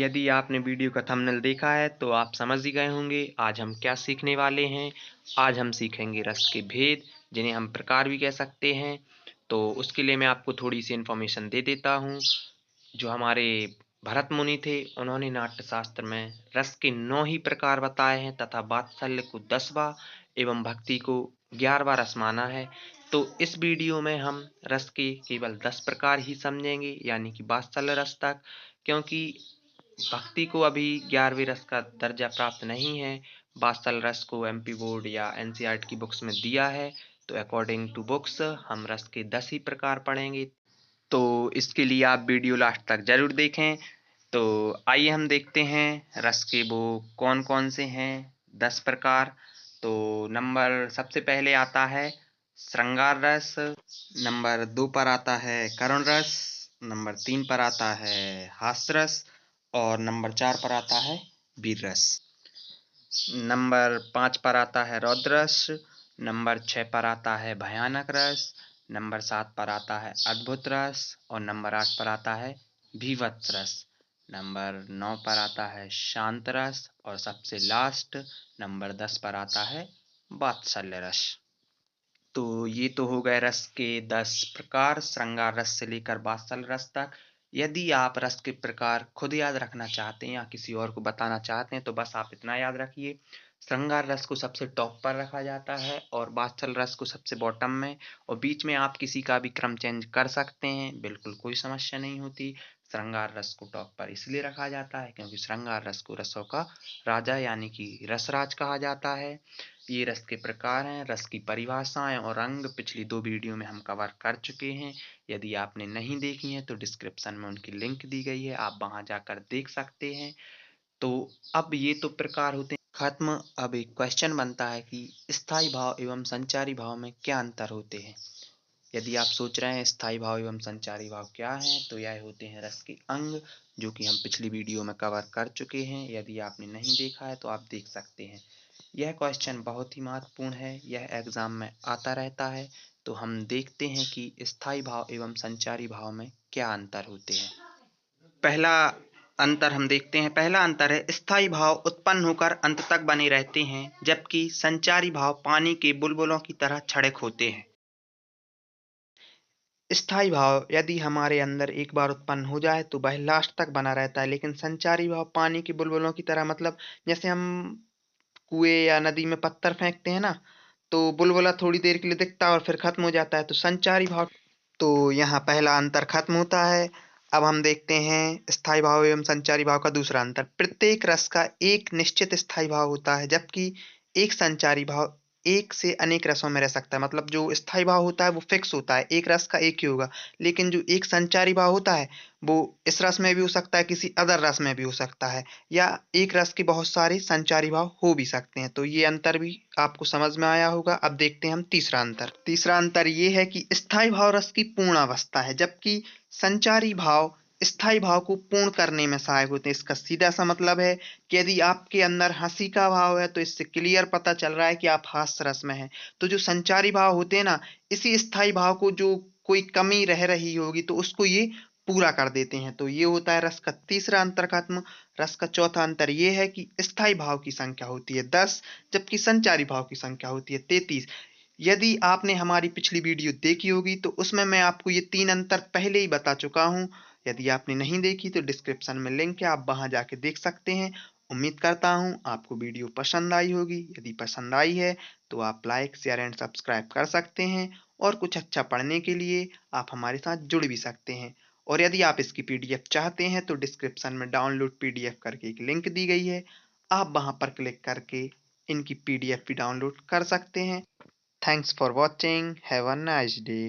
यदि आपने वीडियो का थंबनेल देखा है तो आप समझ ही गए होंगे आज हम क्या सीखने वाले हैं। आज हम सीखेंगे रस के भेद, जिन्हें हम प्रकार भी कह सकते हैं। तो उसके लिए मैं आपको थोड़ी सी इन्फॉर्मेशन दे देता हूँ। जो हमारे भरत मुनि थे, उन्होंने नाट्यशास्त्र में रस के 9 ही प्रकार बताए हैं तथा वात्सल्य को 10वां एवं भक्ति को 11वां रस माना है। तो इस वीडियो में हम रस के केवल 10 प्रकार ही समझेंगे, यानी कि वात्सल्य रस तक, क्योंकि भक्ति को अभी 11वें रस का दर्जा प्राप्त नहीं है। वात्सल रस को एमपी बोर्ड या एनसीईआरटी की बुक्स में दिया है। तो अकॉर्डिंग टू बुक्स हम रस के 10 ही प्रकार पढ़ेंगे। तो इसके लिए आप वीडियो लास्ट तक जरूर देखें। तो आइए हम देखते हैं रस के वो कौन कौन से हैं 10 प्रकार। तो नंबर सबसे पहले आता है श्रृंगार रस, नंबर 2 पर आता है करुण रस, नंबर 3 पर आता है हास्य रस और नंबर 4 पर आता है वीर रस। नंबर 5 पर आता है रौद्र रस, नंबर 6 पर आता है भयानक रस, नंबर 7 पर आता है अद्भुत रस और नंबर 8 पर आता है भीभत्स रस। नंबर 9 पर आता है शांत रस और सबसे लास्ट नंबर 10 पर आता है वात्सल्य रस। तो ये तो हो गए रस के 10 प्रकार, श्रृंगार रस से लेकर वात्सल्य रस तक। यदि आप रस के प्रकार खुद याद रखना चाहते हैं या किसी और को बताना चाहते हैं तो बस आप इतना याद रखिए, श्रृंगार रस को सबसे टॉप पर रखा जाता है और वात्सल्य रस को सबसे बॉटम में, और बीच में आप किसी का भी क्रम चेंज कर सकते हैं, बिल्कुल कोई समस्या नहीं होती। श्रृंगार रस को टॉप पर इसलिए रखा जाता है क्योंकि श्रृंगार रस को रसों का राजा यानी कि रसराज कहा जाता है। ये रस के प्रकार हैं। रस की परिभाषाएं और रंग पिछली 2 वीडियो में हम कवर कर चुके हैं। यदि आपने नहीं देखी हैं तो डिस्क्रिप्शन में उनकी लिंक दी गई है, आप वहां जाकर देख सकते हैं। तो अब ये तो प्रकार होते हैं खत्म। अब एक क्वेश्चन बनता है कि स्थायी भाव एवं संचारी भाव में क्या अंतर होते हैं। यदि आप सोच रहे हैं स्थायी भाव एवं संचारी भाव क्या हैं, तो यह होते हैं रस के अंग, जो कि हम पिछली वीडियो में कवर कर चुके हैं। यदि आपने नहीं देखा है तो आप देख सकते हैं। यह क्वेश्चन बहुत ही महत्वपूर्ण है, यह एग्जाम में आता रहता है। तो हम देखते हैं कि स्थायी भाव एवं संचारी भाव में क्या अंतर होते हैं। पहला अंतर हम देखते हैं। पहला अंतर है स्थायी भाव उत्पन्न होकर अंत तक बने रहते हैं, जबकि संचारी भाव पानी के बुलबुलों की तरह क्षणिक होते हैं। स्थायी भाव यदि हमारे अंदर एक बार उत्पन्न हो जाए तो वह लास्ट तक बना रहता है, लेकिन संचारी भाव पानी के बुलबुलों की तरह, मतलब जैसे हम कुएं या नदी में पत्थर फेंकते हैं ना, तो बुलबुला थोड़ी देर के लिए दिखता है और फिर खत्म हो जाता है। तो संचारी भाव, तो यहाँ पहला अंतर खत्म होता है। अब हम देखते हैं स्थायी भाव एवं संचारी भाव का दूसरा अंतर। प्रत्येक रस का एक निश्चित स्थायी भाव होता है, जबकि एक संचारी भाव एक से अनेक रसों में रह सकता है। मतलब जो स्थायी भाव होता है वो फिक्स होता है, एक रस का एक ही होगा, लेकिन जो एक संचारी भाव होता है वो इस रस में भी हो सकता है, किसी अदर रस में भी हो सकता है, या एक रस के बहुत सारे संचारी भाव हो भी सकते हैं। तो ये अंतर भी आपको समझ में आया होगा। अब देखते हैं हम तीसरा अंतर। तीसरा अंतर ये है कि स्थायी भाव रस की पूर्ण अवस्था है, जबकि संचारी भाव स्थायी भाव को पूर्ण करने में सहायक होते हैं। इसका सीधा सा मतलब है कि यदि आपके अंदर हंसी का भाव है तो इससे क्लियर पता चल रहा है कि आप हास्य रस में हैं। तो जो संचारी भाव होते हैं ना, इसी स्थायी भाव को जो कोई कमी रह रही होगी तो उसको ये पूरा कर देते हैं। तो ये होता है रस का तीसरा अंतर खत्म। रस का चौथा अंतर ये है कि स्थायी भाव की संख्या होती है 10, जबकि संचारी भाव की संख्या होती है 33। यदि आपने हमारी पिछली वीडियो देखी होगी तो उसमें मैं आपको ये 3 अंतर पहले ही बता चुका हूँ। यदि आपने नहीं देखी तो डिस्क्रिप्शन में लिंक है, आप वहां जाके देख सकते हैं। उम्मीद करता हूँ आपको वीडियो पसंद आई होगी। यदि पसंद आई है तो आप लाइक शेयर एंड सब्सक्राइब कर सकते हैं, और कुछ अच्छा पढ़ने के लिए आप हमारे साथ जुड़ भी सकते हैं। और यदि आप इसकी पीडीएफ चाहते हैं तो डिस्क्रिप्शन में डाउनलोड पीडीएफ करके एक लिंक दी गई है, आप वहां पर क्लिक करके इनकी पीडीएफ भी डाउनलोड कर सकते हैं। Thanks for watching, have a nice day.